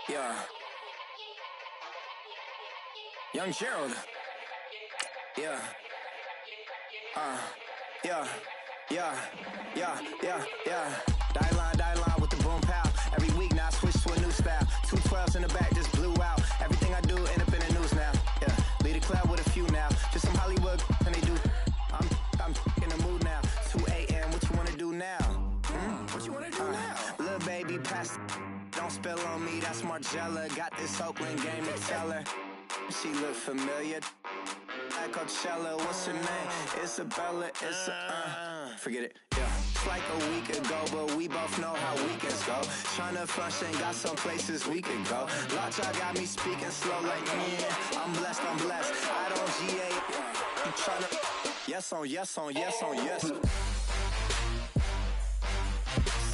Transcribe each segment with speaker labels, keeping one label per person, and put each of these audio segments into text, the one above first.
Speaker 1: Yeah. Young Gerald. Yeah. Yeah. Die line with the boom pow. Every week now I switch to a new style. 212s in the back just blew out. Everything I do end up in the news now. Yeah. Lead a club with a few now. Just some Hollywood and they do. I'm in the mood now. 2 a.m. What you wanna do now? What you wanna do now? Little baby pass. Don't spill on me. That's Margella. Got this Oakland game to tell her. She look familiar. Like Coachella, what's her name? Isabella, forget it, yeah. It's like a week ago, but we both know how weekends go. Tryna function, got some places we could go. Lockjaw got me speaking slow like, yeah, I'm blessed. I don't GA, I'm tryna, yes on yes.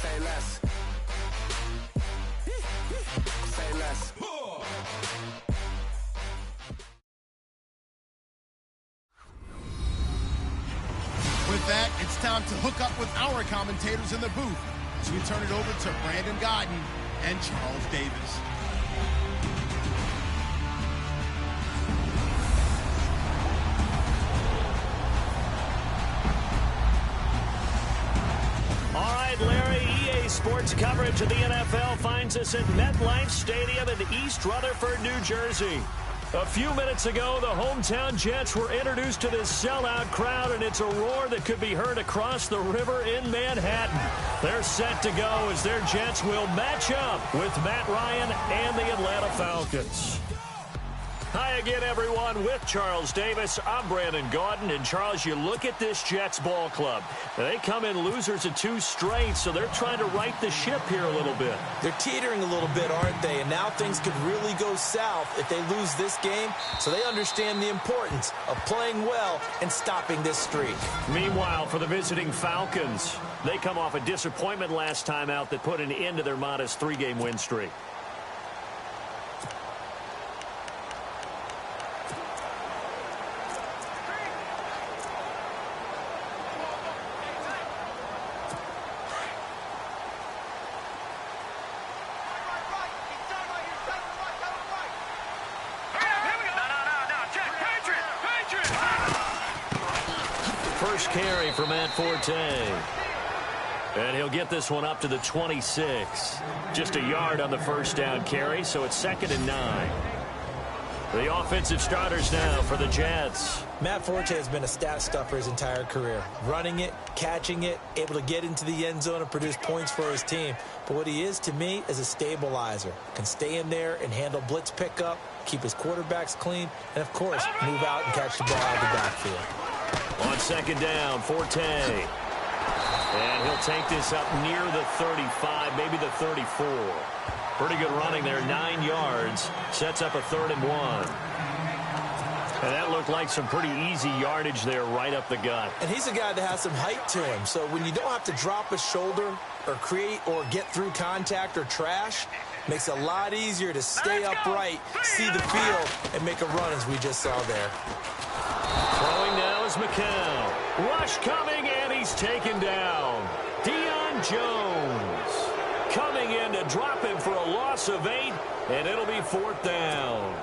Speaker 1: Say less. Say less.
Speaker 2: With that, it's time to hook up with our commentators in the booth as we turn it over to Brandon Godden and Charles Davis.
Speaker 3: All right, Larry, EA Sports coverage of the NFL finds us at MetLife Stadium in East Rutherford, New Jersey. A few minutes ago, the hometown Jets were introduced to this sellout crowd, and it's a roar that could be heard across the river in Manhattan. They're set to go as their Jets will match up with Matt Ryan and the Atlanta Falcons. Hi again, everyone. With Charles Davis, I'm Brandon Gaudin. And, Charles, you look at this Jets ball club. They come in losers of 2 straight, so they're trying to right the ship here a little bit.
Speaker 4: They're teetering a little bit, aren't they? And now things could really go south if they lose this game, so they understand the importance of playing well and stopping this streak.
Speaker 3: Meanwhile, for the visiting Falcons, they come off a disappointment last time out that put an end to their modest 3-game win streak. First carry for Matt Forte. And he'll get this one up to the 26. Just a yard on the first down carry, so it's 2nd and 9. The offensive starters now for the Jets.
Speaker 4: Matt Forte has been a stat stuffer his entire career. Running it, catching it, able to get into the end zone and produce points for his team. But what he is to me is a stabilizer. Can stay in there and handle blitz pickup, keep his quarterbacks clean, and of course, move out and catch the ball out of the backfield.
Speaker 3: On 2nd down, Forte. And he'll take this up near the 35, maybe the 34. Pretty good running there, 9 yards. Sets up a 3rd and 1. And that looked like some pretty easy yardage there right up the gut.
Speaker 4: And he's a guy that has some height to him. So when you don't have to drop a shoulder or create or get through contact or trash, makes it a lot easier to stay upright, see the field, and make a run as we just saw there.
Speaker 3: Throwing now is McCown. Rush coming, and he's taken down. Deion Jones coming in to drop him for a loss of 8, and it'll be 4th down.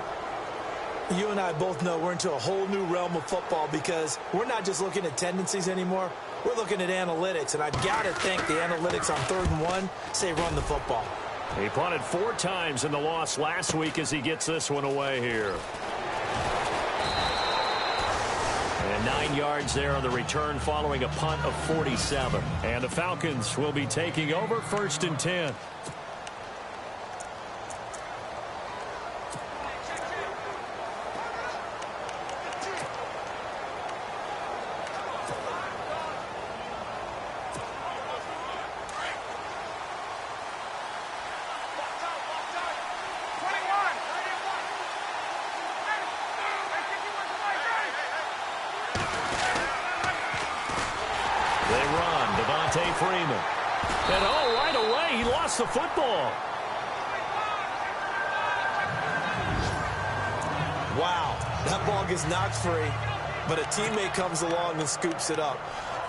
Speaker 4: You and I both know we're into a whole new realm of football because we're not just looking at tendencies anymore. We're looking at analytics, and I've got to think the analytics on 3rd and 1 say run the football.
Speaker 3: He punted 4 times in the loss last week as he gets this one away here. And 9 yards there on the return following a punt of 47. And the Falcons will be taking over 1st and 10. Freeman. And right away, he lost the football.
Speaker 4: Wow, that ball gets knocked free, but a teammate comes along and scoops it up.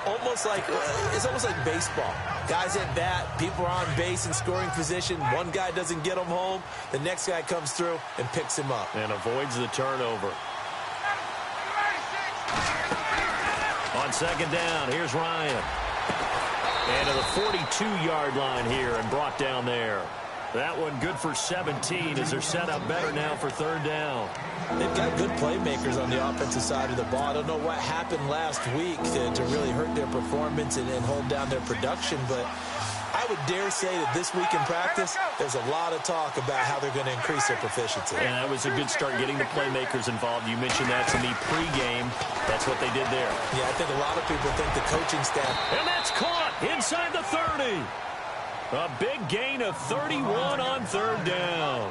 Speaker 4: It's almost like baseball. Guys at bat, people are on base in scoring position. One guy doesn't get him home. The next guy comes through and picks him up.
Speaker 3: And avoids the turnover. On second down, here's Ryan. And to the 42-yard line here and brought down there. That one good for 17 as they're set up better now for third down.
Speaker 4: They've got good playmakers on the offensive side of the ball. I don't know what happened last week to really hurt their performance and hold down their production, but I would dare say that this week in practice, there's a lot of talk about how they're going to increase their proficiency.
Speaker 3: And that was a good start getting the playmakers involved. You mentioned that to me pregame. That's what they did there.
Speaker 4: Yeah, I think a lot of people think the coaching staff.
Speaker 3: And that's caught inside the 30. A big gain of 31 on third down.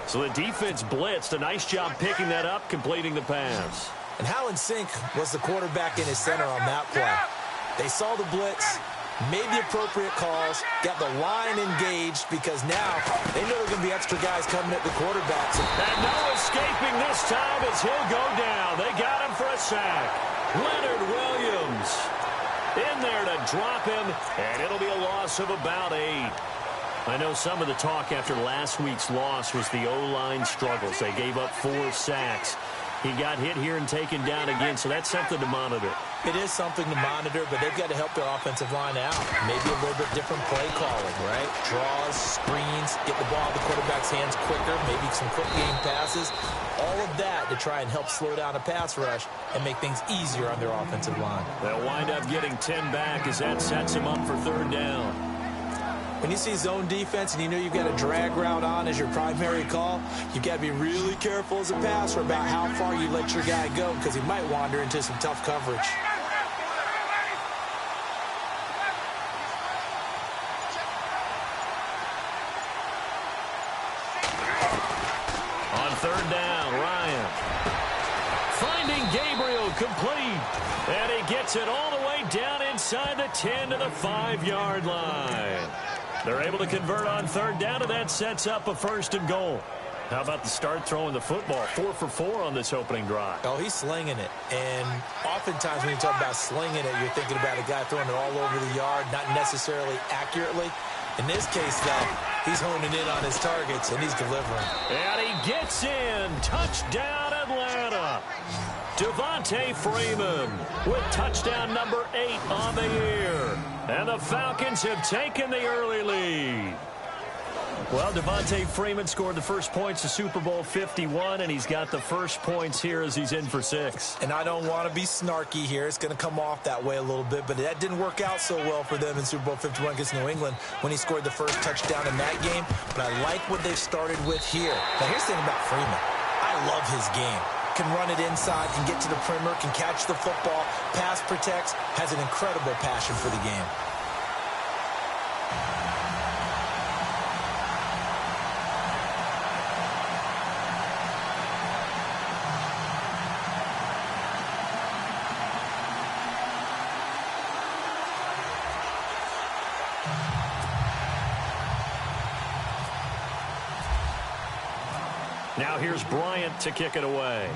Speaker 3: So the defense blitzed. A nice job picking that up, completing the pass.
Speaker 4: And how in sync was the quarterback in his center on that play? They saw the blitz, made the appropriate calls, got the line engaged because now they know there are going to be extra guys coming at the quarterbacks.
Speaker 3: And no escaping this time as he'll go down. They got him for a sack. Leonard Williams in there to drop him, and it'll be a loss of about 8. I know some of the talk after last week's loss was the O-line struggles. They gave up 4 sacks. He got hit here and taken down again, so that's something to monitor.
Speaker 4: It is something to monitor, but they've got to help their offensive line out. Maybe a little bit different play calling, right? Draws, screens, get the ball in the quarterback's hands quicker, maybe some quick game passes. All of that to try and help slow down a pass rush and make things easier on their offensive line.
Speaker 3: They'll wind up getting 10 back as that sets them up for third down.
Speaker 4: When you see zone defense and you know you've got a drag route on as your primary call, you've got to be really careful as a passer about how far you let your guy go because he might wander into some tough coverage.
Speaker 3: On third down, Ryan. Finding Gabriel complete. And he gets it all the way down inside the 10 to the 5-yard line. They're able to convert on third down, and that sets up a 1st and goal. How about the start throwing the football? 4 for 4 on this opening drive.
Speaker 4: Oh, he's slinging it. And oftentimes when you talk about slinging it, you're thinking about a guy throwing it all over the yard, not necessarily accurately. In this case, though, he's honing in on his targets, and he's delivering.
Speaker 3: And he gets in. Touchdown, Atlanta. Devontae Freeman with touchdown number 8 on the year. And the Falcons have taken the early lead. Well, Devontae Freeman scored the first points of Super Bowl 51, and he's got the first points here as he's in for 6.
Speaker 4: And I don't want to be snarky here. It's going to come off that way a little bit, but that didn't work out so well for them in Super Bowl 51 against New England when he scored the first touchdown in that game. But I like what they've started with here. Now, here's the thing about Freeman. I love his game. Can run it inside, can get to the perimeter, can catch the football, pass protects, has an incredible passion for the game.
Speaker 3: Now here's Bryant to kick it away.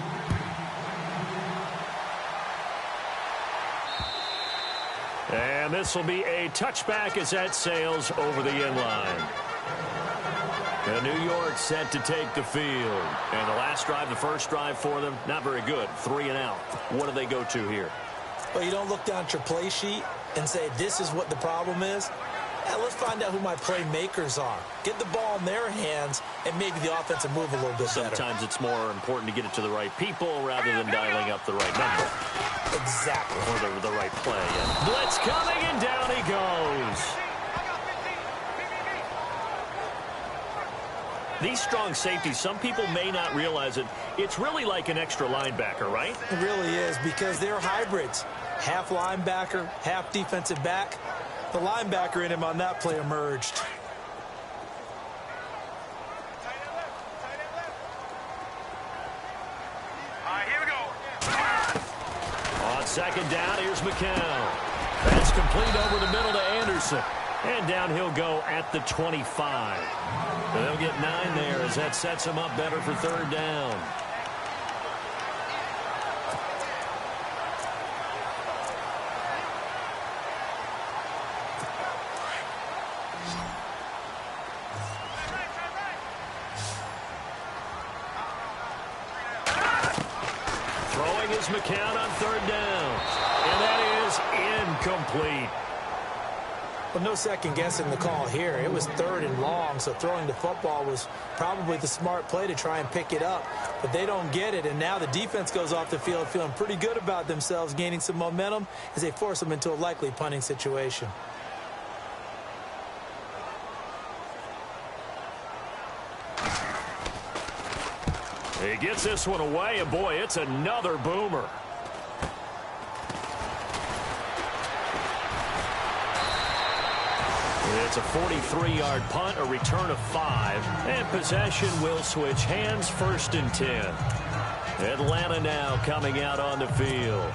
Speaker 3: And this will be a touchback as that sails over the end line. And New York set to take the field. And the last drive, the first drive for them, not very good. 3 and out. What do they go to here?
Speaker 4: Well, you don't look down at your play sheet and say, this is what the problem is. Now let's find out who my playmakers are. Get the ball in their hands, and maybe the offense will move a little bit better.
Speaker 3: Sometimes it's more important to get it to the right people rather than dialing up the right number.
Speaker 4: Exactly.
Speaker 3: Or the right play. And blitz coming, and down he goes. These strong safeties, some people may not realize it. It's really like an extra linebacker, right?
Speaker 4: It really is, because they're hybrids. Half linebacker, half defensive back. The linebacker in him on that play emerged.
Speaker 5: All right, here we go.
Speaker 3: On second down, here's McCown. That's complete over the middle to Anderson. And down he'll go at the 25. And they'll get 9 there as that sets them up better for third down. goes McCown on third down. And that is incomplete.
Speaker 4: Well, no second guessing the call here. It was third and long, so throwing the football was probably the smart play to try and pick it up. But they don't get it, and now the defense goes off the field feeling pretty good about themselves, gaining some momentum as they force them into a likely punting situation.
Speaker 3: He gets this one away, and boy, it's another boomer. It's a 43-yard punt, a return of 5, and possession will switch hands, 1st and 10. Atlanta now coming out on the field.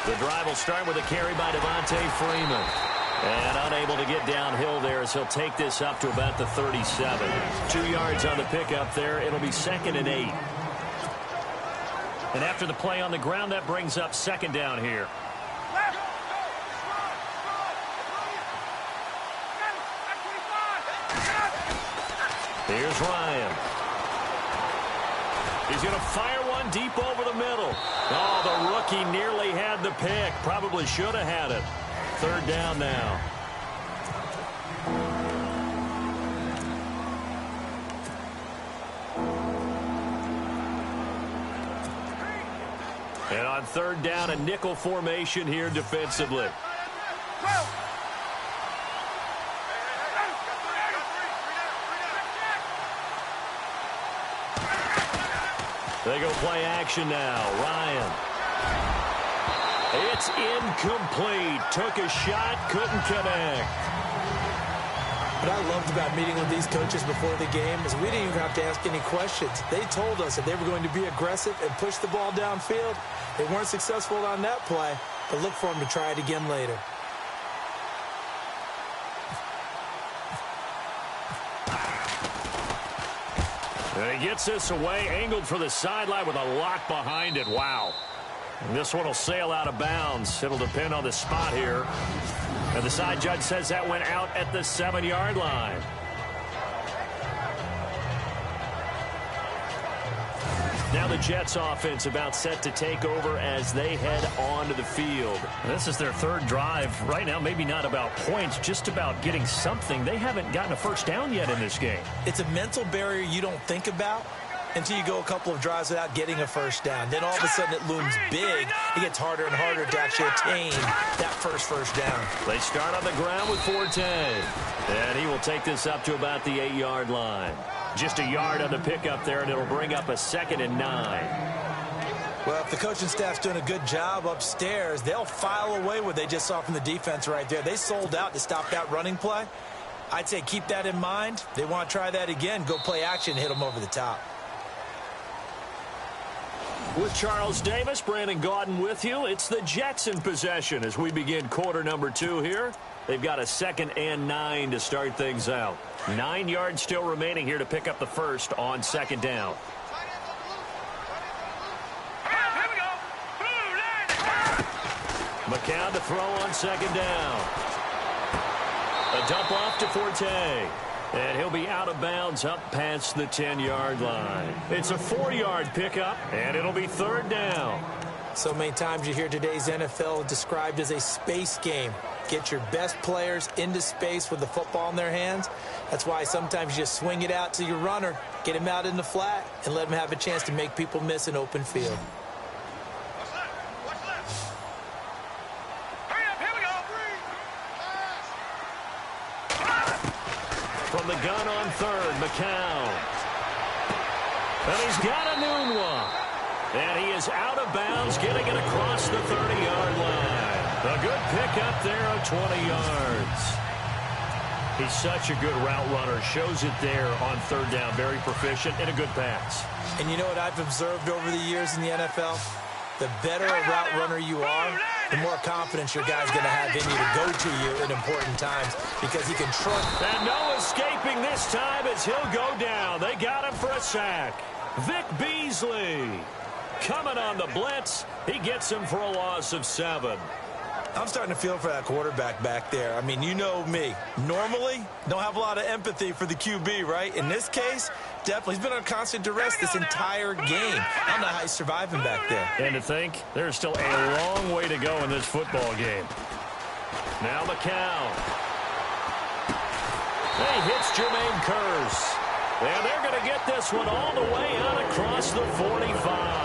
Speaker 3: The drive will start with a carry by Devontae Freeman. And unable to get downhill there as he'll take this up to about the 37. 2 yards on the pickup there. It'll be 2nd and 8. And after the play on the ground, that brings up 2nd down here. Here's Ryan. He's going to fire one deep over the middle. Oh, the rookie nearly had the pick. Probably should have had it. 3rd down now. And on 3rd down, a nickel formation here defensively. They go play action now. Ryan. It's incomplete. Took a shot, couldn't connect.
Speaker 4: What I loved about meeting with these coaches before the game is we didn't even have to ask any questions. They told us that they were going to be aggressive and push the ball downfield. They weren't successful on that play, but look for them to try it again later.
Speaker 3: And he gets this away, angled for the sideline with a lock behind it. Wow. And this one will sail out of bounds. It'll depend on the spot here. And the side judge says that went out at the 7-yard line. Now the Jets offense about set to take over as they head onto the field. This is their 3rd drive. Right now, maybe not about points, just about getting something. They haven't gotten a first down yet in this game.
Speaker 4: It's a mental barrier you don't think about until you go a couple of drives without getting a first down. Then all of a sudden it looms big. It gets harder and harder to actually attain that first down.
Speaker 3: They start on the ground with Forte. And he will take this up to about the 8-yard line. Just a yard on the pickup there, and it'll bring up a 2nd and 9.
Speaker 4: Well, if the coaching staff's doing a good job upstairs, they'll file away what they just saw from the defense right there. They sold out to stop that running play. I'd say keep that in mind. They want to try that again. Go play action, hit them over the top.
Speaker 3: With Charles Davis, Brandon Gaudin with you. It's the Jets in possession as we begin quarter number 2 here. They've got a 2nd and 9 to start things out. 9 yards still remaining here to pick up the first on 2nd down. McCown to throw on 2nd down. A dump off to Forte. And he'll be out of bounds up past the 10-yard line. It's a 4-yard pickup, and it'll be 3rd down.
Speaker 4: So many times you hear today's NFL described as a space game. Get your best players into space with the football in their hands. That's why sometimes you just swing it out to your runner, get him out in the flat, and let him have a chance to make people miss an open field.
Speaker 3: From the gun on 3rd, McCown. And he's got a noon one. And he is out of bounds, getting it across the 30-yard line. A good pickup there of 20 yards. He's such a good route runner. Shows it there on 3rd down. Very proficient and a good pass.
Speaker 4: And you know what I've observed over the years in the NFL? The better a route runner you are, the more confidence your guy's going to have in you to go to you in important times because he can trust.
Speaker 3: And no escaping this time as he'll go down. They got him for a sack. Vic Beasley. Coming on the blitz. He gets him for a loss of 7.
Speaker 4: I'm starting to feel for that quarterback back there. I mean, you know me. Normally, don't have a lot of empathy for the QB, right? In this case, definitely. He's been on constant duress this entire game. I don't know how he's surviving back there.
Speaker 3: And to think, there's still a long way to go in this football game. Now McCown. He hits Jermaine Kearse. And they're going to get this one all the way out across the 45.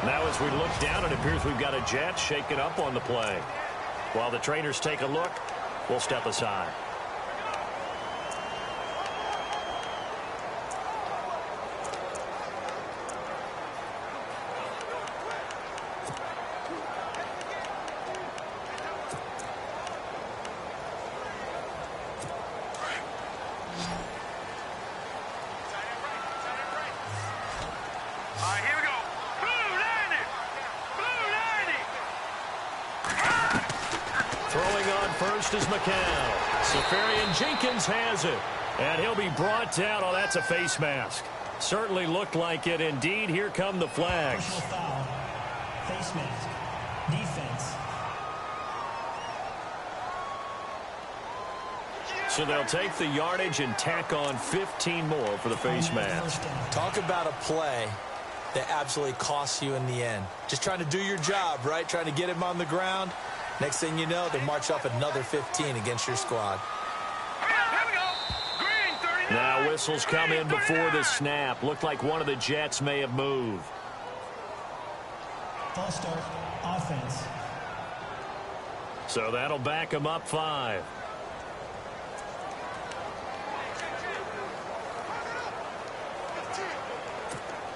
Speaker 3: Now as we look down, it appears we've got a Jet shaken up on the play. While the trainers take a look, we'll step aside. Is McCown. Safarian Jenkins has it. And he'll be brought down. Oh, that's a face mask. Certainly looked like it. Indeed, here come the flags.
Speaker 6: Personal foul. Face mask. Defense.
Speaker 3: So they'll take the yardage and tack on 15 more for the face mask.
Speaker 4: Talk about a play that absolutely costs you in the end. Just trying to do your job, right? Trying to get him on the ground. Next thing you know, they march up another 15 against your squad.
Speaker 3: Now whistles come in before the snap. Looked like one of the Jets may have moved.
Speaker 6: False start, offense.
Speaker 3: So that'll back them up 5.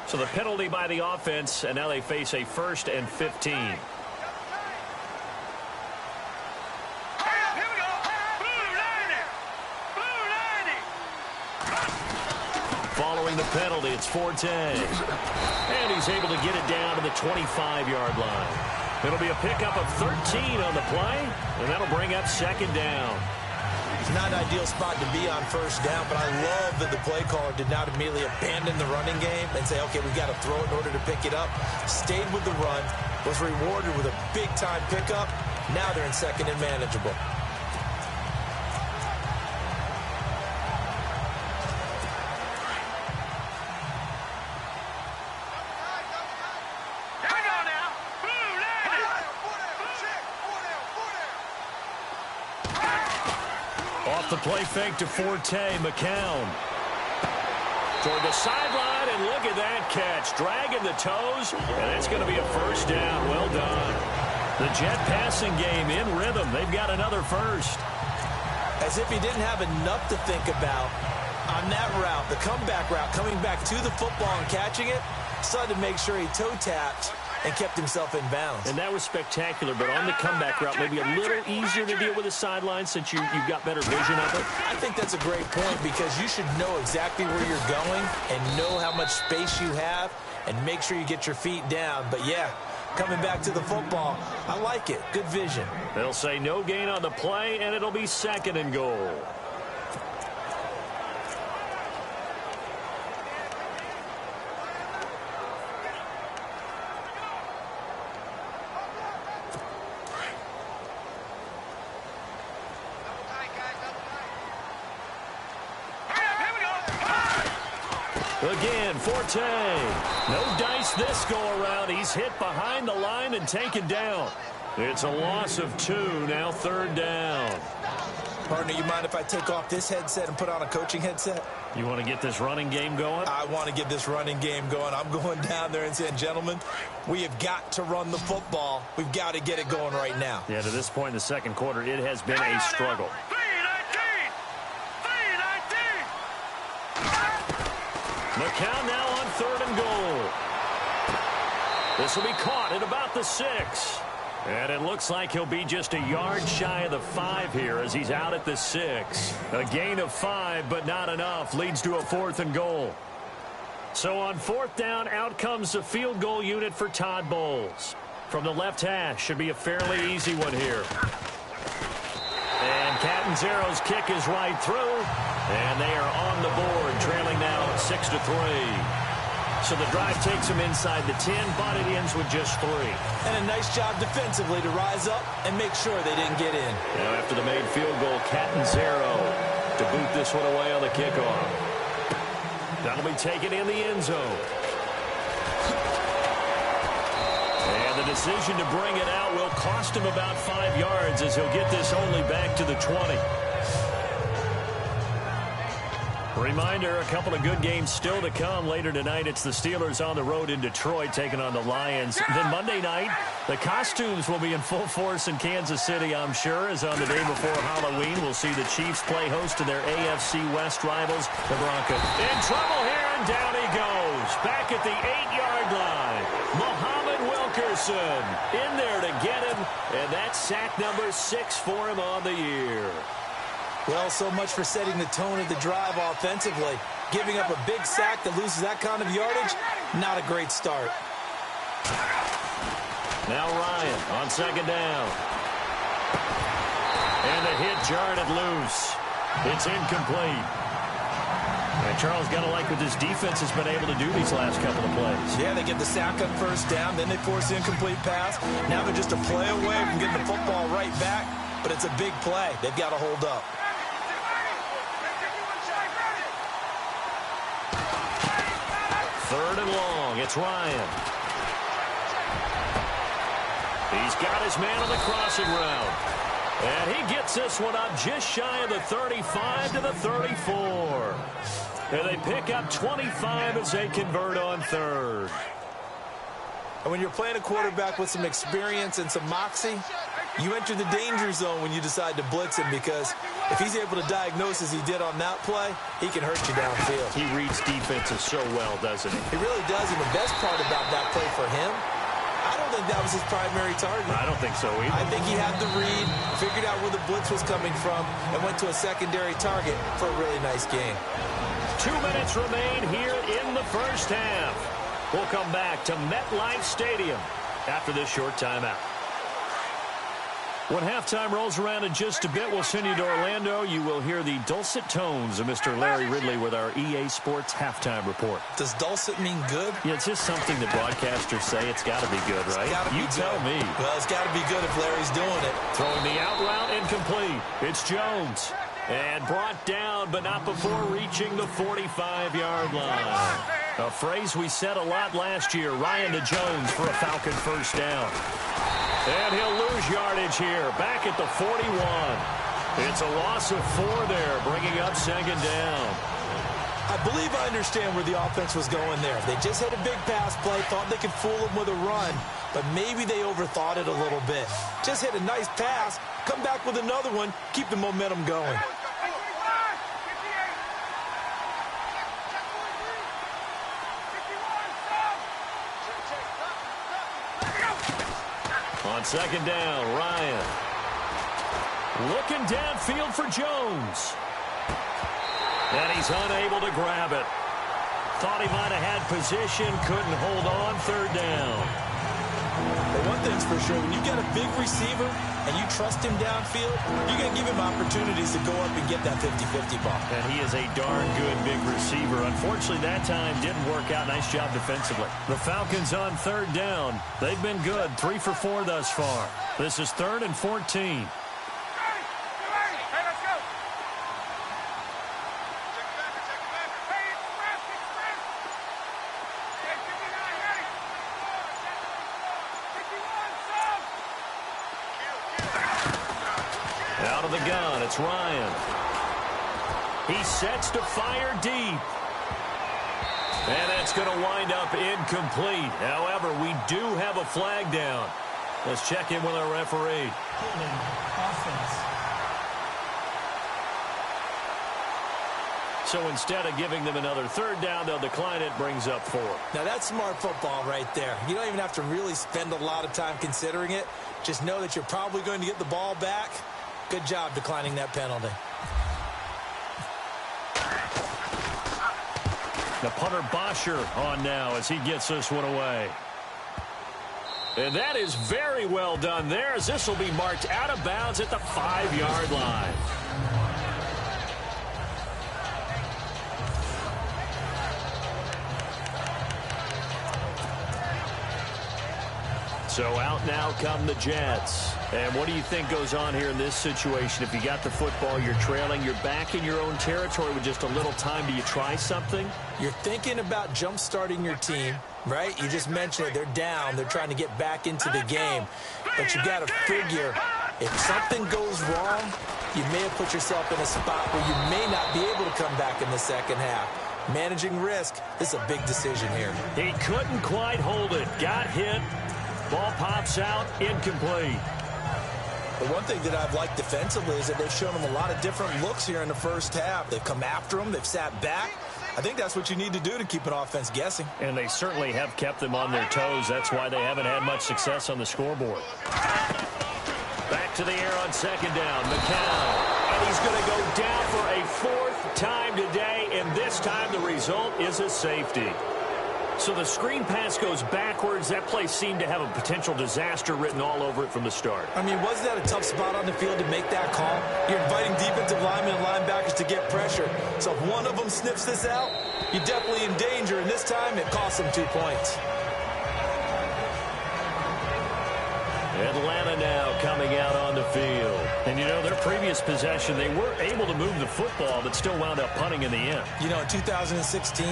Speaker 3: So the penalty by the offense, and now they face a 1st and 15. Following the penalty, it's Forte. And he's able to get it down to the 25-yard line. It'll be a pickup of 13 on the play, and that'll bring up 2nd down.
Speaker 4: It's not an ideal spot to be on 1st down, but I love that the play caller did not immediately abandon the running game and say, okay, we've got to throw it in order to pick it up. Stayed with the run, was rewarded with a big-time pickup. Now they're in 2nd and manageable.
Speaker 3: Off the play fake to Forte, McCown. Toward the sideline, and look at that catch. Dragging the toes, and it's going to be a 1st down. Well done. The Jet passing game in rhythm. They've got another 1st.
Speaker 4: As if he didn't have enough to think about on that route, the comeback route, coming back to the football and catching it, decided to make sure he toe-tapped and kept himself in bounds.
Speaker 3: And that was spectacular, but on the comeback route, maybe a little easier to deal with the sideline since you've got better vision of it.
Speaker 4: I think that's a great point because you should know exactly where you're going and know how much space you have and make sure you get your feet down. But, yeah, coming back to the football, I like it. Good vision.
Speaker 3: They'll say no gain on the play, and it'll be 2nd and goal. Again, Forte. No dice this go-around. He's hit behind the line and taken down. It's a loss of 2, now 3rd down.
Speaker 4: Partner, you mind if I take off this headset and put on a coaching headset?
Speaker 3: You want to get this running game going?
Speaker 4: I want to get this running game going. I'm going down there and saying, gentlemen, we have got to run the football. We've got to get it going right now.
Speaker 3: Yeah, to this point in the 2nd quarter, it has been a struggle. McCown now on 3rd and goal. This will be caught at about the 6. And it looks like he'll be just a yard shy of the 5 here as he's out at the 6. A gain of 5, but not enough. Leads to a 4th and goal. So on 4th down, out comes the field goal unit for Todd Bowles. From the left hash, should be a fairly easy one here. And Catanzaro's kick is right through. And they are on the board, trailing now 6-3. So the drive takes him inside the 10, but it ends with just 3.
Speaker 4: And a nice job defensively to rise up and make sure they didn't get in.
Speaker 3: Now after the made field goal, Catanzaro to boot this one away on the kickoff. That'll be taken in the end zone. And the decision to bring it out will cost him about 5 yards as he'll get this only back to the 20. Reminder, a couple of good games still to come. Later tonight, it's the Steelers on the road in Detroit taking on the Lions. Then Monday night, the costumes will be in full force in Kansas City, I'm sure, as on the day before Halloween, we'll see the Chiefs play host to their AFC West rivals, the Broncos. In trouble here, and down he goes. Back at the 8-yard line. Muhammad Wilkerson in there to get him, and that's sack number 6 for him on the year.
Speaker 4: Well, so much for setting the tone of the drive offensively. Giving up a big sack that loses that kind of yardage, not a great start.
Speaker 3: Now Ryan on second down. And the hit jarred it loose. It's incomplete. And Charles, got to like what this defense has been able to do these last couple of plays.
Speaker 4: Yeah, they get the sack on first down, then they force the incomplete pass. Now they're just a play away from getting the football right back, but it's a big play. They've got to hold up.
Speaker 3: Third and long. It's Ryan. He's got his man on the crossing route. And he gets this one up just shy of the 35 to the 34. And they pick up 25 as they convert on third.
Speaker 4: And when you're playing a quarterback with some experience and some moxie, you enter the danger zone when you decide to blitz him, because if he's able to diagnose as he did on that play, he can hurt you downfield.
Speaker 3: He reads defenses so well, doesn't he?
Speaker 4: He really does, and the best part about that play for him, I don't think that was his primary target.
Speaker 3: I don't think so either.
Speaker 4: I think he had the read, figured out where the blitz was coming from, and went to a secondary target for a really nice game.
Speaker 3: 2 minutes remain here in the first half. We'll come back to MetLife Stadium after this short timeout. When halftime rolls around in just a bit, we'll send you to Orlando. You will hear the dulcet tones of Mr. Larry Ridley with our EA Sports halftime report.
Speaker 4: Does dulcet mean good?
Speaker 3: Yeah, it's just something that broadcasters say. It's got to be good, right? You tell me.
Speaker 4: Well, it's got to be good if Larry's doing it.
Speaker 3: Throwing the out route incomplete. It's Jones. And brought down, but not before reaching the 45-yard line. A phrase we said a lot last year. Ryan to Jones for a Falcon first down. And he'll lose yardage here, back at the 41. It's a loss of 4 there, bringing up second down.
Speaker 4: I believe I understand where the offense was going there. They just had a big pass play, thought they could fool him with a run, but maybe they overthought it a little bit. Just hit a nice pass, come back with another one, keep the momentum going.
Speaker 3: On second down, Ryan. Looking downfield for Jones. And he's unable to grab it. Thought he might have had position, couldn't hold on, third down.
Speaker 4: But one thing's for sure, when you got a big receiver and you trust him downfield, you're going to give him opportunities to go up and get that 50-50 ball.
Speaker 3: And he is a darn good big receiver. Unfortunately, that time didn't work out. Nice job defensively. The Falcons on third down. They've been good, 3 for 4 thus far. This is 3rd and 14. Out of the gun, it's Ryan. He sets to fire deep. And that's going to wind up incomplete. However, we do have a flag down. Let's check in with our referee.
Speaker 6: Holding offense.
Speaker 3: So instead of giving them another third down, they'll decline it, brings up 4.
Speaker 4: Now that's smart football right there. You don't even have to really spend a lot of time considering it. Just know that you're probably going to get the ball back. Good job declining that penalty.
Speaker 3: The punter Bosher on now as he gets this one away. And that is very well done there, as this will be marked out of bounds at the 5-yard line. So out now come the Jets. And what do you think goes on here in this situation? If you got the football, you're trailing, you're back in your own territory with just a little time. Do you try something?
Speaker 4: You're thinking about jump-starting your team, right? You just mentioned it. They're down. They're trying to get back into the game. But you got to figure, if something goes wrong, you may have put yourself in a spot where you may not be able to come back in the second half. Managing risk, this is a big decision here.
Speaker 3: He couldn't quite hold it. Got hit. Ball pops out, incomplete.
Speaker 4: The one thing that I've liked defensively is that they've shown them a lot of different looks here in the first half. They've come after them. They've sat back. I think that's what you need to do to keep an offense guessing.
Speaker 3: And they certainly have kept them on their toes. That's why they haven't had much success on the scoreboard. Back to the air on second down. McCown. And he's going to go down for a fourth time today, and this time the result is a safety. So the screen pass goes backwards. That play seemed to have a potential disaster written all over it from the start.
Speaker 4: I mean, wasn't that a tough spot on the field to make that call? You're inviting defensive linemen and linebackers to get pressure. So if one of them sniffs this out, you're definitely in danger, and this time it costs them 2 points.
Speaker 3: Atlanta now coming out on the field. And, you know, their previous possession, they were able to move the football, but still wound up punting in the end.
Speaker 4: You know, in 2016,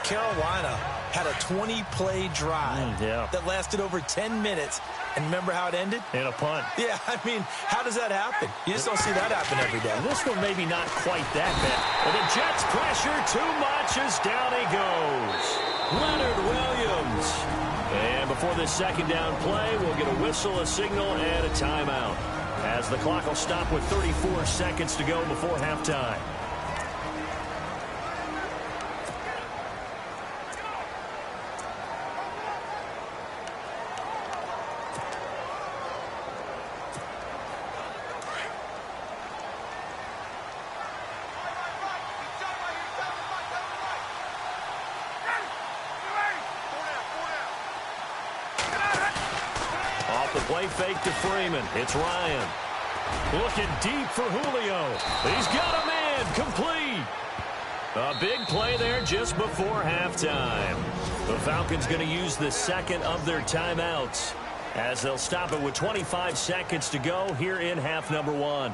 Speaker 4: Carolina had a 20-play drive that lasted over 10 minutes. And remember how it ended?
Speaker 3: In a punt.
Speaker 4: Yeah, I mean, how does that happen? You just don't see that happen every day.
Speaker 3: This one maybe not quite that bad. But the Jets pressure too much as down he goes. Leonard Williams. And before this second down play, we'll get a whistle, a signal, and a timeout. As the clock will stop with 34 seconds to go before halftime. Play fake to Freeman. It's Ryan. Looking deep for Julio. He's got a man. Complete. A big play there just before halftime. The Falcons going to use the second of their timeouts as they'll stop it with 25 seconds to go here in half number one.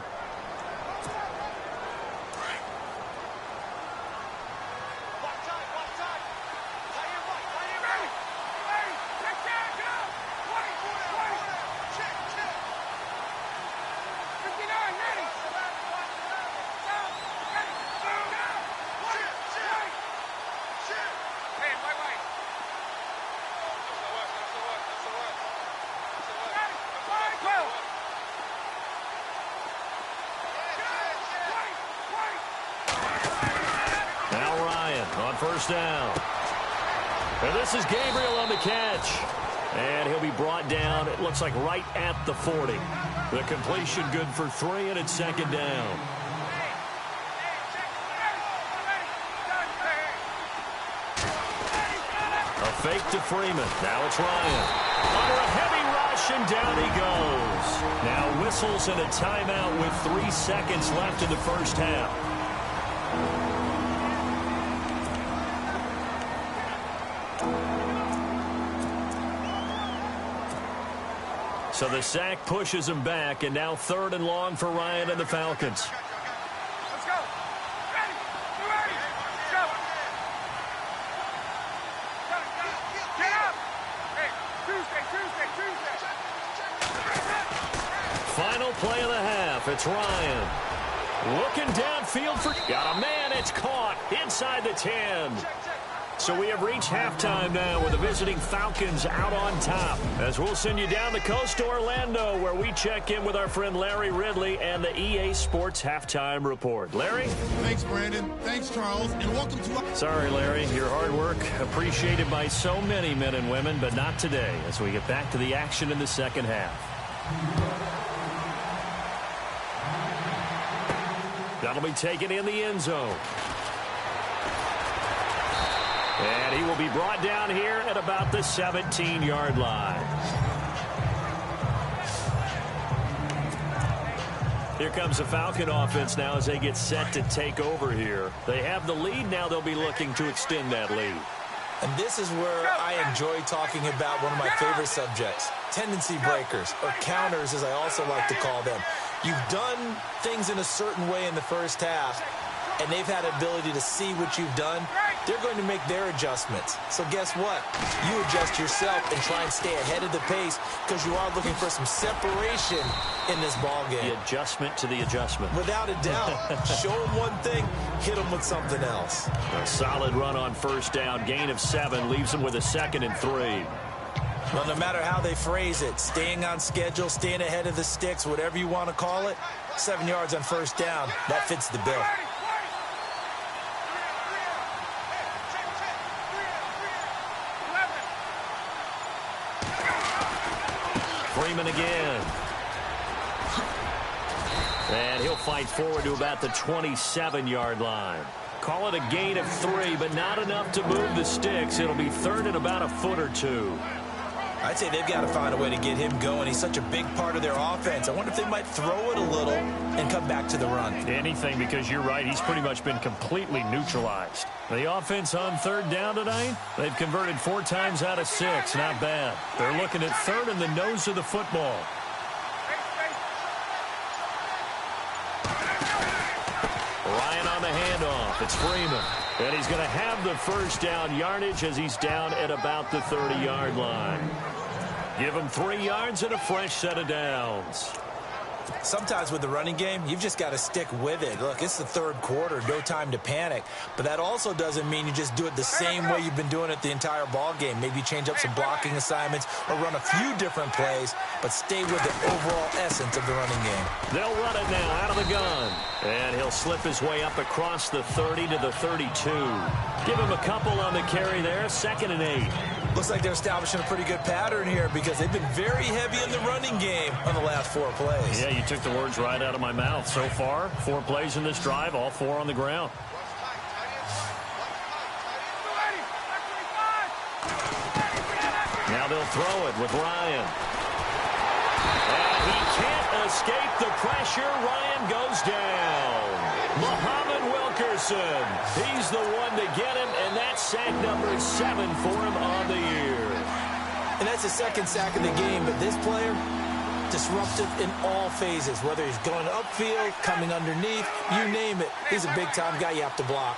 Speaker 3: First down. And this is Gabriel on the catch. And he'll be brought down, it looks like right at the 40. The completion good for 3, and it's second down. A fake to Freeman. Now it's Ryan. Under a heavy rush, and down he goes. Now whistles and a timeout with 3 seconds left in the first half. So the sack pushes him back, and now 3rd and long for Ryan and the Falcons.
Speaker 5: Let's go. Ready. You ready? Go. Get up. Hey, Tuesday.
Speaker 3: Final play of the half. It's Ryan. Looking downfield for... Got a man. It's caught inside the 10. So we have reached halftime now with the visiting Falcons out on top. As we'll send you down the coast to Orlando, where we check in with our friend Larry Ridley and the EA Sports Halftime Report. Larry?
Speaker 2: Thanks, Brandon. Thanks, Charles. And welcome to...
Speaker 3: Sorry, Larry. Your hard work appreciated by so many men and women, but not today as we get back to the action in the second half. That'll be taken in the end zone. And he will be brought down here at about the 17-yard line. Here comes the Falcon offense now as they get set to take over here. They have the lead. Now they'll be looking to extend that lead.
Speaker 4: And this is where I enjoy talking about one of my favorite subjects, tendency breakers, or counters as I also like to call them. You've done things in a certain way in the first half, and they've had the ability to see what you've done. They're going to make their adjustments. So guess what? You adjust yourself and try and stay ahead of the pace because you are looking for some separation in this ball game.
Speaker 3: The adjustment to the adjustment.
Speaker 4: Without a doubt. Show them one thing, hit them with something else.
Speaker 3: A solid run on first down. Gain of 7 leaves them with a 2nd and 3.
Speaker 4: Well, no matter how they phrase it, staying on schedule, staying ahead of the sticks, whatever you want to call it, 7 yards on first down, that fits the bill.
Speaker 3: Freeman again. And he'll fight forward to about the 27-yard line. Call it a gain of 3, but not enough to move the sticks. It'll be 3rd and about a foot or 2.
Speaker 4: I'd say they've got to find a way to get him going. He's such a big part of their offense. I wonder if they might throw it a little and come back to the run.
Speaker 3: Anything, because you're right. He's pretty much been completely neutralized. The offense on 3rd down tonight, they've converted 4 times out of 6. Not bad. They're looking at 3rd and the nose of the football. Ryan on the handoff. It's Freeman. And he's going to have the first down yardage as he's down at about the 30-yard line. Give him 3 yards and a fresh set of downs.
Speaker 4: Sometimes with the running game, you've just got to stick with it. Look, it's the 3rd quarter, no time to panic. But that also doesn't mean you just do it the same way you've been doing it the entire ball game. Maybe change up some blocking assignments or run a few different plays, but stay with the overall essence of the running game.
Speaker 3: They'll run it now out of the gun. And he'll slip his way up across the 30 to the 32. Give him a couple on the carry there, 2nd and 8.
Speaker 4: Looks like they're establishing a pretty good pattern here because they've been very heavy in the running game on the last 4 plays.
Speaker 3: Yeah, you took the words right out of my mouth. So far, 4 plays in this drive, all 4 on the ground. Now they'll throw it with Ryan. And he can't escape the pressure. Ryan goes down. Muhammad Wilkerson. He's the one to get him, and that's sack number 7 for him on the year.
Speaker 4: And that's the 2nd sack of the game, but this player, disruptive in all phases, whether he's going upfield, coming underneath, you name it. He's a big-time guy you have to block.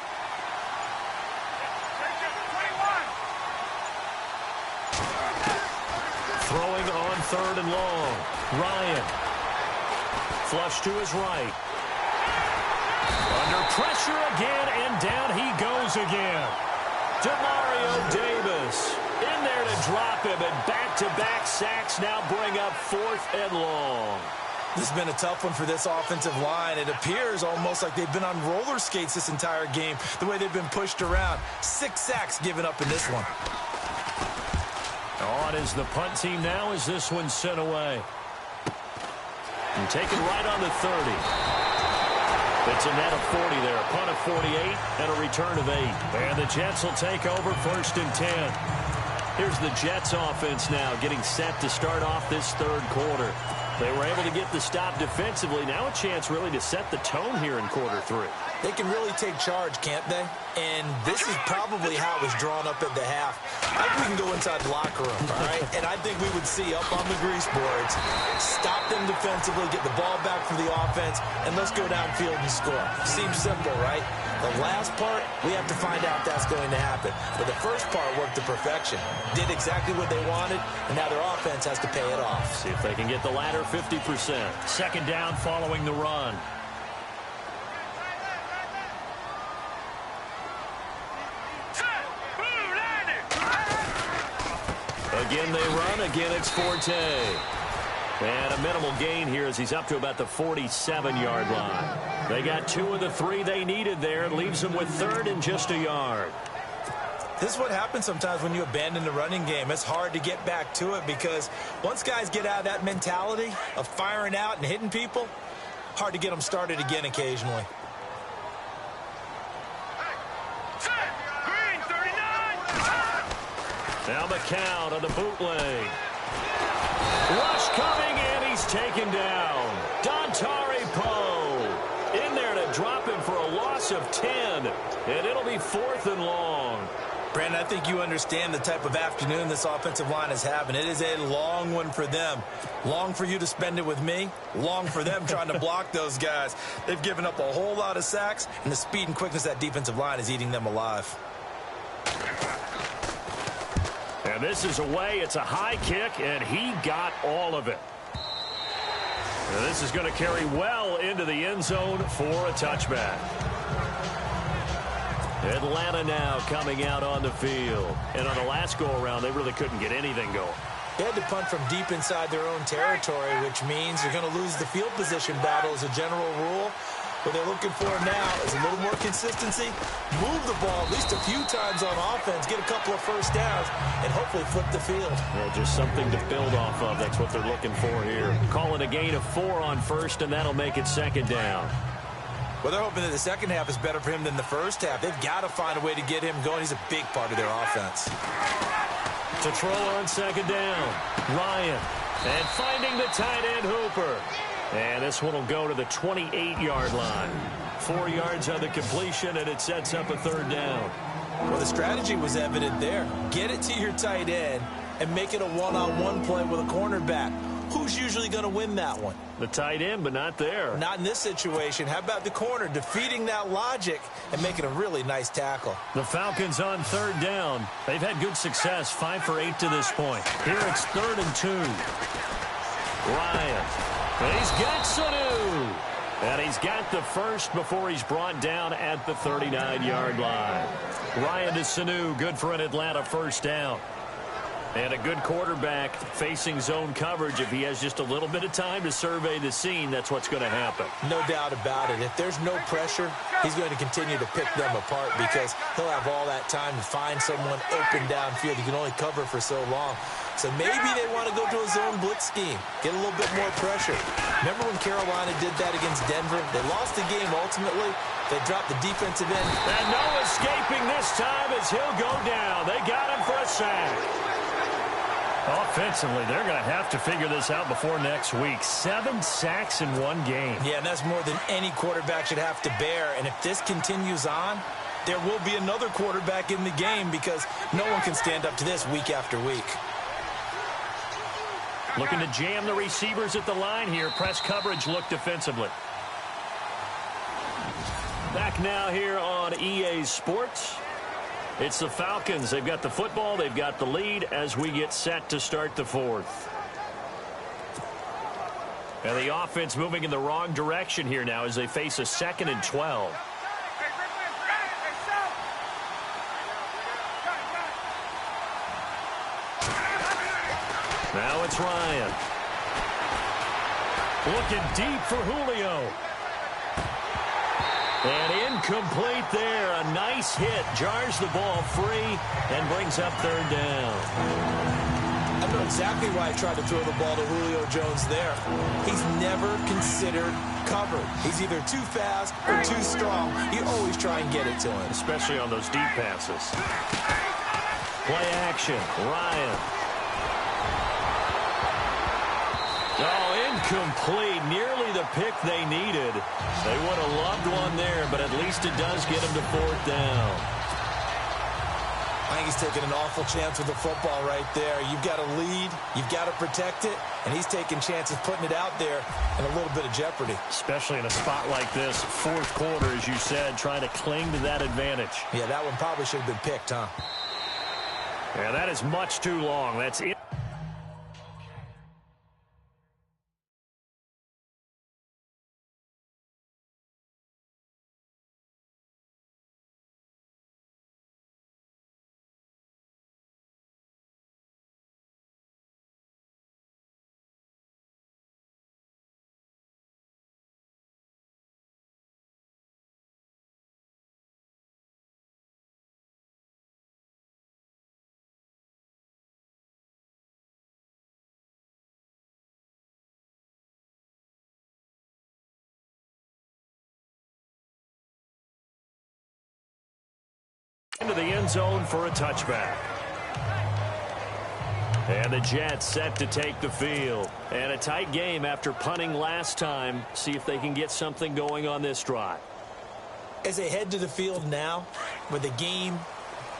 Speaker 3: Throwing on 3rd and long. Ryan. Flush to his right. Under pressure again, and down he goes again. Demario Davis in there to drop him, and back-to-back sacks now bring up 4th and long.
Speaker 4: This has been a tough one for this offensive line. It appears almost like they've been on roller skates this entire game, the way they've been pushed around. 6 sacks given up in this one.
Speaker 3: On is the punt team now as this one's sent away. And taken right on the 30. It's a net of 40 there. A punt of 48 and a return of 8. And the Jets will take over 1st and 10. Here's the Jets offense now getting set to start off this 3rd quarter. They were able to get the stop defensively. Now a chance really to set the tone here in quarter 3.
Speaker 4: They can really take charge, can't they? And this is probably how it was drawn up at the half. I think we can go inside the locker room, all right? And I think we would see up on the grease boards, stop them defensively, get the ball back for the offense, and let's go downfield and score. Seems simple, right? The last part, we have to find out if that's going to happen. But the first part worked to perfection. Did exactly what they wanted, and now their offense has to pay it off.
Speaker 3: See if they can get the latter 50%. 2nd down following the run. Again they run. Again it's Forte. And a minimal gain here as he's up to about the 47-yard line. They got 2 of the 3 they needed there. It leaves them with 3rd and just a yard.
Speaker 4: This is what happens sometimes when you abandon the running game. It's hard to get back to it because once guys get out of that mentality of firing out and hitting people, hard to get them started again occasionally.
Speaker 3: Now the count on the bootleg. Rush coming, and he's taken down. Dontari Poe in there to drop him for a loss of 10. And it'll be 4th and long.
Speaker 4: Brandon, I think you understand the type of afternoon this offensive line is having. It is a long one for them. Long for you to spend it with me. Long for them trying to block those guys. They've given up a whole lot of sacks, and the speed and quickness of that defensive line is eating them alive.
Speaker 3: And this is away. It's a high kick, and he got all of it. And this is going to carry well into the end zone for a touchback. Atlanta now coming out on the field. And on the last go-around, they really couldn't get anything going.
Speaker 4: They had to punt from deep inside their own territory, which means you're going to lose the field position battle as a general rule. What they're looking for now is a little more consistency, move the ball at least a few times on offense, get a couple of first downs, and hopefully flip the field.
Speaker 3: Well, just something to build off of. That's what they're looking for here. Calling a gain of 4 on first, and that'll make it second down.
Speaker 4: Well, they're hoping that the second half is better for him than the first half. They've got to find a way to get him going. He's a big part of their offense.
Speaker 3: To throw on second down. Ryan. And finding the tight end Hooper. And this one will go to the 28-yard line. 4 yards on the completion, and it sets up a third down.
Speaker 4: Well, the strategy was evident there. Get it to your tight end and make it a one-on-one play with a cornerback. Who's usually going to win that one?
Speaker 3: The tight end, but not there.
Speaker 4: Not in this situation. How about the corner defeating that logic and making a really nice tackle?
Speaker 3: The Falcons on third down. They've had good success, 5 for 8 to this point. Here it's 3rd and 2. Ryan. And he's got Sanu. And he's got the first before he's brought down at the 39-yard line. Ryan to Sanu, good for an Atlanta first down. And a good quarterback facing zone coverage. If he has just a little bit of time to survey the scene, that's what's going to happen.
Speaker 4: No doubt about it. If there's no pressure, he's going to continue to pick them apart because he'll have all that time to find someone open downfield. He can only cover for so long. So maybe they want to go to a zone blitz scheme, get a little bit more pressure. Remember when Carolina did that against Denver? They lost the game ultimately. They dropped the defensive end.
Speaker 3: And no escaping this time as he'll go down. They got him for a sack. Offensively, they're going to have to figure this out before next week. 7 sacks in one game.
Speaker 4: Yeah, and that's more than any quarterback should have to bear. And if this continues on, there will be another quarterback in the game because no one can stand up to this week after week.
Speaker 3: Looking to jam the receivers at the line here. Press coverage look defensively. Back now here on EA Sports. It's the Falcons. They've got the football. They've got the lead as we get set to start the fourth. And the offense moving in the wrong direction here now as they face a 2nd and 12. Now it's Ryan. Looking deep for Julio. And incomplete there. A nice hit. Jars the ball free and brings up third down.
Speaker 4: I know exactly why I tried to throw the ball to Julio Jones there. He's never considered covered. He's either too fast or too strong. You always try and get it to him.
Speaker 3: Especially on those deep passes. Play action. Ryan. Oh, incomplete. Nearly the pick they needed. They would have loved one there, but at least it does get them to 4th down.
Speaker 4: I think he's taking an awful chance with the football right there. You've got to lead. You've got to protect it. And he's taking chances putting it out there in a little bit of jeopardy.
Speaker 3: Especially in a spot like this, 4th quarter, as you said, trying to cling to that advantage.
Speaker 4: Yeah, that one probably should have been picked, huh?
Speaker 3: Yeah, that is much too long. That's it. Into the end zone for a touchback. And the Jets set to take the field. And a tight game after punting last time. See if they can get something going on this drive.
Speaker 4: As they head to the field now, with the game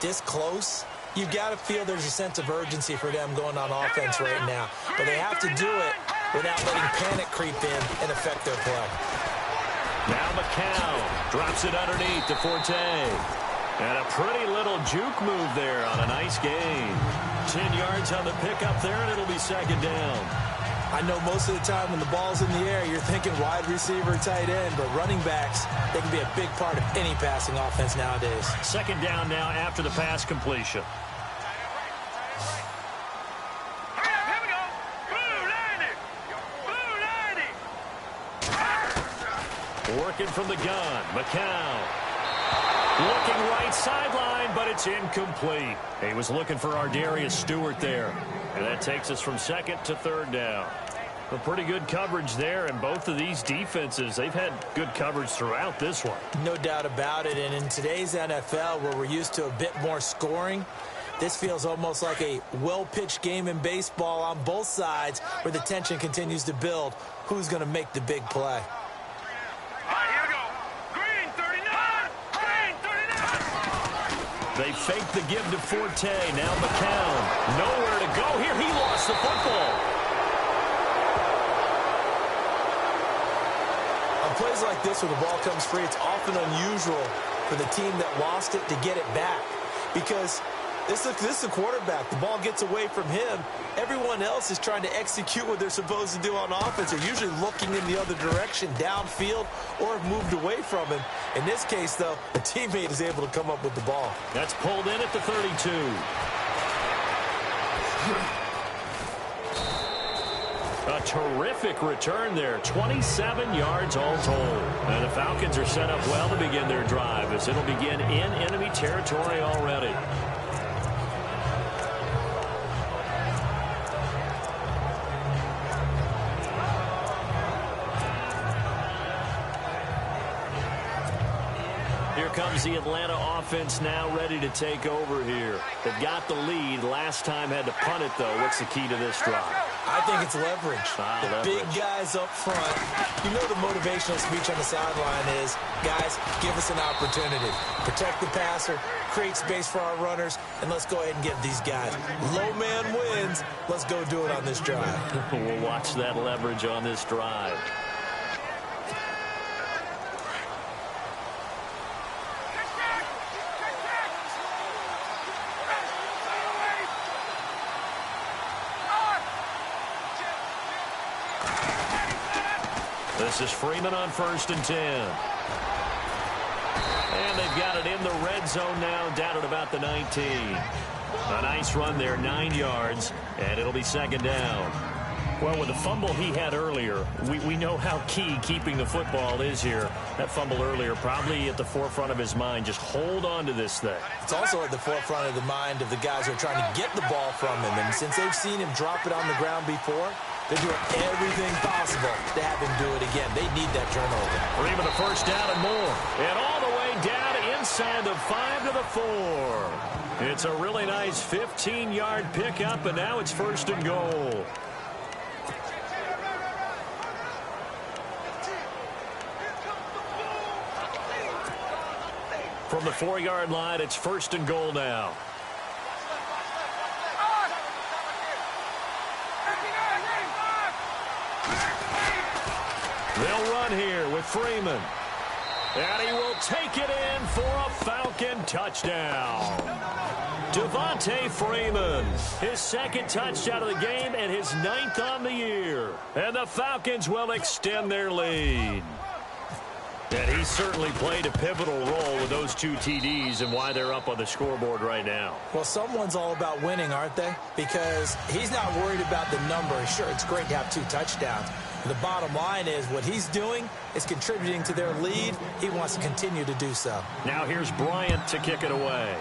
Speaker 4: this close, you've got to feel there's a sense of urgency for them going on offense right now. But they have to do it without letting panic creep in and affect their play.
Speaker 3: Now McCown drops it underneath to Forte. And a pretty little juke move there on a nice gain. 10 yards on the pickup there, and it'll be second down.
Speaker 4: I know most of the time when the ball's in the air, you're thinking wide receiver, tight end, but running backs, they can be a big part of any passing offense nowadays.
Speaker 3: Second down now after the pass completion.
Speaker 5: Here we go. Blue 90.
Speaker 3: Working from the gun, McCown. Looking right sideline, but it's incomplete. He was looking for Ardarius Stewart there. And that takes us from second to third down. A pretty good coverage there, and both of these defenses, they've had good coverage throughout this one.
Speaker 4: No doubt about it, and in today's NFL, where we're used to a bit more scoring, this feels almost like a well-pitched game in baseball on both sides, where the tension continues to build. Who's going to make the big play?
Speaker 5: Here we go. Green 39. Green 39.
Speaker 3: They fake the give to Forte. Now McCown. Nowhere to go here. He lost the football.
Speaker 4: On plays like this where the ball comes free, it's often unusual for the team that lost it to get it back. Because this is a quarterback. The ball gets away from him. Everyone else is trying to execute what they're supposed to do on offense. They're usually looking in the other direction, downfield, or have moved away from him. In this case, though, a teammate is able to come up with the ball.
Speaker 3: That's pulled in at the 32. A terrific return there. 27 yards all told. And the Falcons are set up well to begin their drive, as it'll begin in enemy territory already. Comes the Atlanta offense now ready to take over here. They've got the lead. Last time had to punt it, though. What's the key to this drive?
Speaker 4: I think it's leverage.
Speaker 3: Leverage.
Speaker 4: Big guys up front. You know the motivational speech on the sideline is, guys, give us an opportunity. Protect the passer, create space for our runners, and let's go ahead and get these guys. Low man wins. Let's go do it on this drive.
Speaker 3: We'll watch that leverage on this drive. This is Freeman on 1st and 10. And they've got it in the red zone now, down at about the 19. A nice run there, 9 yards, and it'll be second down. Well, with the fumble he had earlier, we know how key keeping the football is here. That fumble earlier probably at the forefront of his mind. Just hold on to this thing.
Speaker 4: It's also at the forefront of the mind of the guys who are trying to get the ball from him. And since they've seen him drop it on the ground before, they're doing everything possible to have him do it again. They need that turnover.
Speaker 3: Freeman a first down and more. And all the way down inside the 5 to the 4. It's a really nice 15-yard pickup, and now it's 1st and goal. From the 4-yard line, it's 1st and goal now. They'll run here with Freeman. And he will take it in for a Falcon touchdown. Devontae Freeman, his second touchdown of the game and his 9th on the year. And the Falcons will extend their lead. And he certainly played a pivotal role with those 2 TDs and why they're up on the scoreboard right now.
Speaker 4: Well, someone's all about winning, aren't they? Because he's not worried about the number. Sure, it's great to have 2 touchdowns. The bottom line is what he's doing is contributing to their lead. He wants to continue to do so.
Speaker 3: Now here's Bryant to kick it away.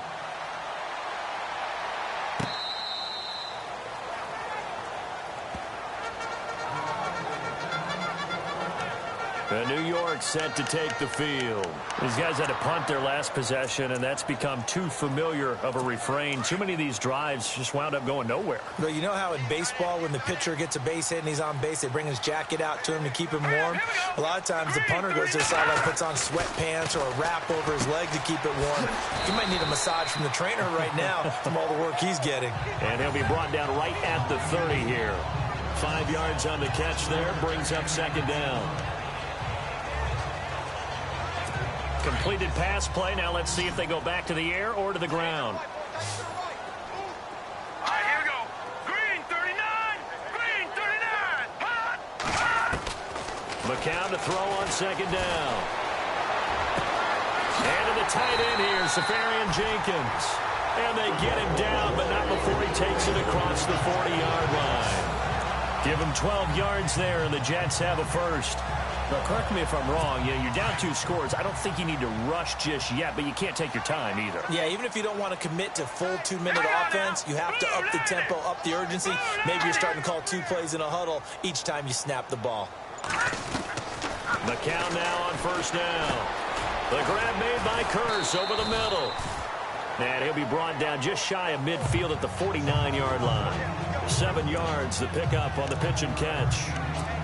Speaker 3: And New York set to take the field. These guys had to punt their last possession, and that's become too familiar of a refrain. Too many of these drives just wound up going nowhere.
Speaker 4: But you know how in baseball, when the pitcher gets a base hit and he's on base, they bring his jacket out to him to keep him warm? A lot of times the punter goes to the sideline, puts on sweatpants or a wrap over his leg to keep it warm. He might need a massage from the trainer right now from all the work he's getting.
Speaker 3: And he'll be brought down right at the 30 here. 5 yards on the catch there, brings up second down. Completed pass play. Now let's see if they go back to the air or to the ground.
Speaker 5: All right, here we go. Green 39. Green 39. Hot. Hot.
Speaker 3: McCown to throw on second down. And to the tight end here, Safarian Jenkins. And they get him down, but not before he takes it across the 40-yard line. Give him 12 yards there, and the Jets have a first. Now, correct me if I'm wrong. You're down 2 scores. I don't think you need to rush just yet, but you can't take your time either.
Speaker 4: Yeah, even if you don't want to commit to full 2-minute offense, you have to up the tempo, up the urgency. Maybe you're starting to call 2 plays in a huddle each time you snap the ball.
Speaker 3: McCown now on first down. The grab made by Curse over the middle. And he'll be brought down just shy of midfield at the 49-yard line. 7 yards, the pickup on the pitch and catch.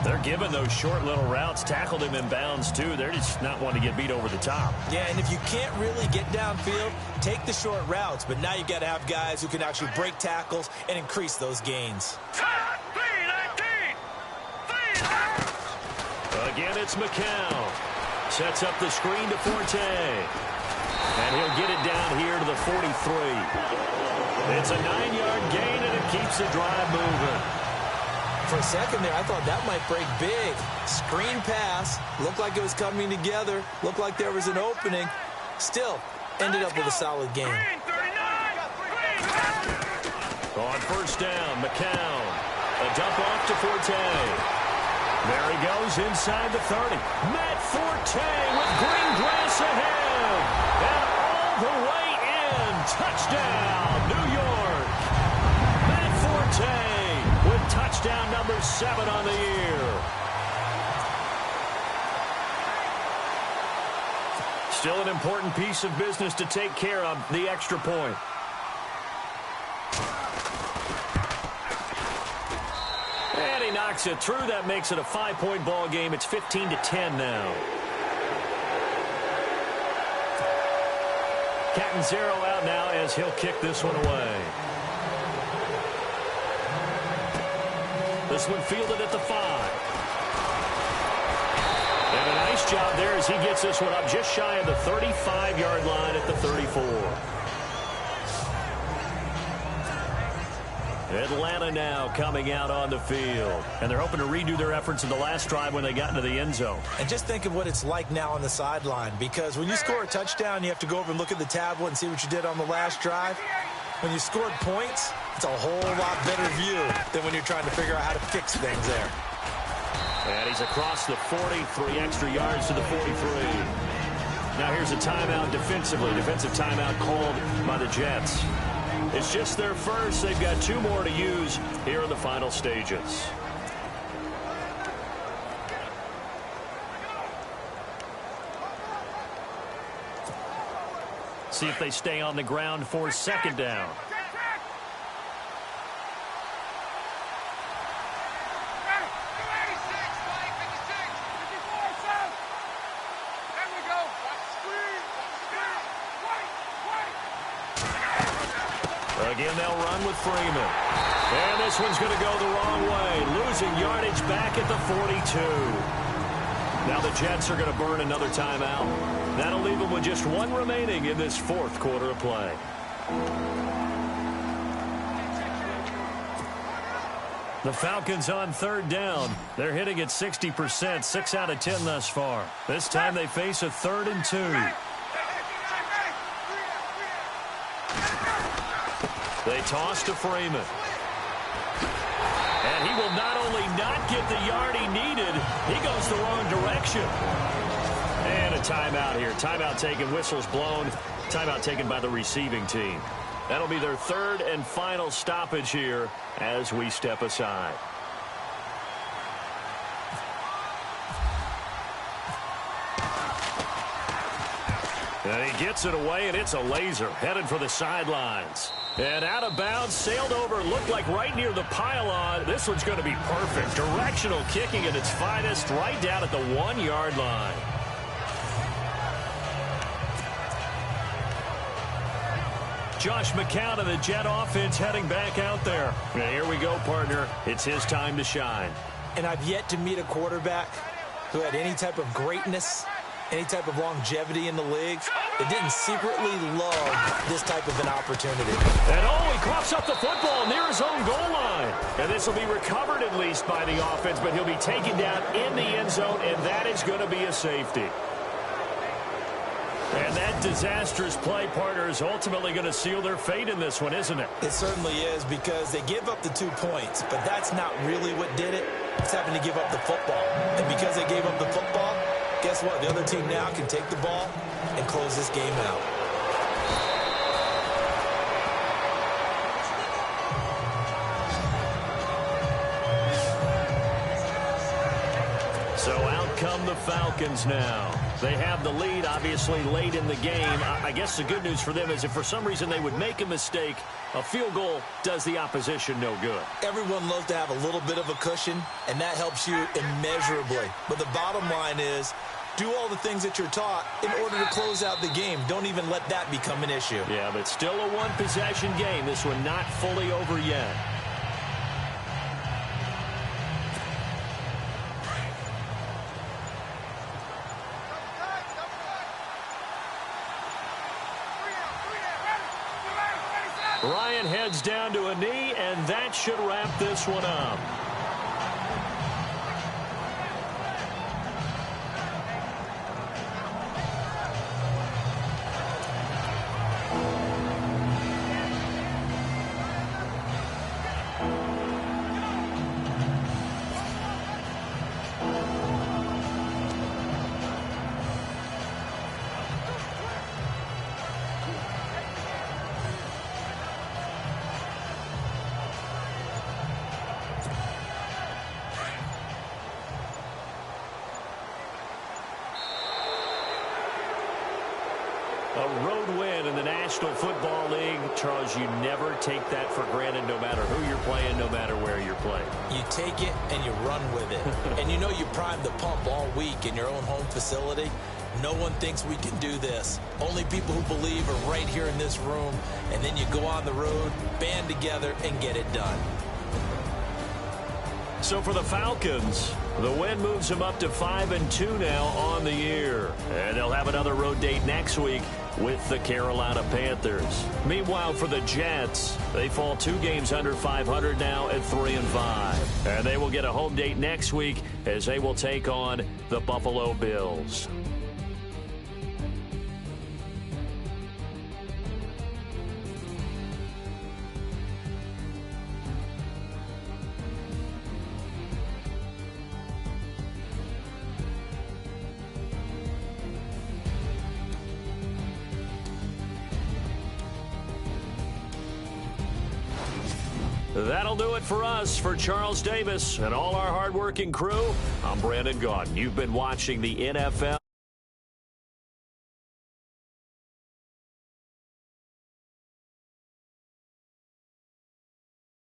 Speaker 3: They're giving those short little routes. Tackled him in bounds, too. They're just not wanting to get beat over the top.
Speaker 4: Yeah, and if you can't really get downfield, take the short routes. But now you got to have guys who can actually break tackles and increase those gains.
Speaker 3: Again, it's McCown. Sets up the screen to Forte. And he'll get it down here to the 43. It's a 9-yard gain, and it keeps the drive moving.
Speaker 4: For a second there, I thought that might break big. Screen pass. Looked like it was coming together. Looked like there was an opening. Still, ended up with a solid game.
Speaker 3: On first down, McCown. A dump off to Forte. There he goes inside the 30. Matt Forte with green grass ahead. And all the way in. Touchdown, New York. Matt Forte with touchdown number 7 on the year. Still an important piece of business to take care of, the extra point. And he knocks it through. That makes it a 5-point ball game. It's 15-10 now. Catanzaro out now as he'll kick this one away. This one fielded at the 5. And a nice job there as he gets this one up just shy of the 35-yard line at the 34. Atlanta now coming out on the field. And they're hoping to redo their efforts in the last drive when they got into the end zone.
Speaker 4: And just think of what it's like now on the sideline. Because when you score a touchdown, you have to go over and look at the tablet and see what you did on the last drive. When you scored points, it's a whole lot better view than when you're trying to figure out how to fix things there.
Speaker 3: And he's across the 40, 3 extra yards to the 43. Now here's a timeout defensively. Defensive timeout called by the Jets. It's just their first. They've got 2 more to use here in the final stages. See if they stay on the ground for second down. Again, they'll run with Freeman. And this one's going to go the wrong way. Losing yardage back at the 42. Now the Jets are going to burn another timeout. That'll leave them with just 1 remaining in this 4th quarter of play. The Falcons on 3rd down. They're hitting at 60%, 6 out of 10 thus far. This time they face a 3rd and 2. They toss to Freeman. And he will not only not get the yard he needed, he goes the wrong direction. And a timeout here. Timeout taken, whistles blown. Timeout taken by the receiving team. That'll be their 3rd and final stoppage here as we step aside. And he gets it away, and it's a laser headed for the sidelines. And out of bounds, sailed over, looked like right near the pylon. This one's going to be perfect. Directional kicking at its finest, right down at the 1-yard line. Josh McCown of the Jet offense heading back out there. And here we go, partner. It's his time to shine.
Speaker 4: And I've yet to meet a quarterback who had any type of greatness, any type of longevity in the league that didn't secretly love this type of an opportunity.
Speaker 3: And he coughs up the football near his own goal line. And this will be recovered at least by the offense, but he'll be taken down in the end zone, and that is going to be a safety. And that disastrous play, partner, is ultimately going to seal their fate in this one, isn't it?
Speaker 4: It certainly is, because they give up the 2 points, but that's not really what did it. It's having to give up the football. And because they gave up the football, guess what? The other team now can take the ball and close this game out.
Speaker 3: So out come the Falcons now. They have the lead, obviously, late in the game. I guess the good news for them is if for some reason they would make a mistake, a field goal does the opposition no good.
Speaker 4: Everyone loves to have a little bit of a cushion, and that helps you immeasurably. But the bottom line is, do all the things that you're taught in order to close out the game. Don't even let that become an issue.
Speaker 3: Yeah, but still a one-possession game. This one not fully over yet. Ryan heads down to a knee, and that should wrap this one up. A road win in the National Football League. Charles, you never take that for granted no matter who you're playing, no matter where you're playing.
Speaker 4: You take it and you run with it. And you know you primed the pump all week in your own home facility. No one thinks we can do this. Only people who believe are right here in this room. And then you go on the road, band together, and get it done.
Speaker 3: So for the Falcons, the win moves them up to 5-2 now on the year. And they'll have another road date next week with the Carolina Panthers. Meanwhile, for the Jets, they fall 2 games under 500 now at 3-5. And they will get a home date next week as they will take on the Buffalo Bills. That'll do it for us. For Charles Davis and all our hardworking crew, I'm Brandon Gaudin. You've been watching the NFL.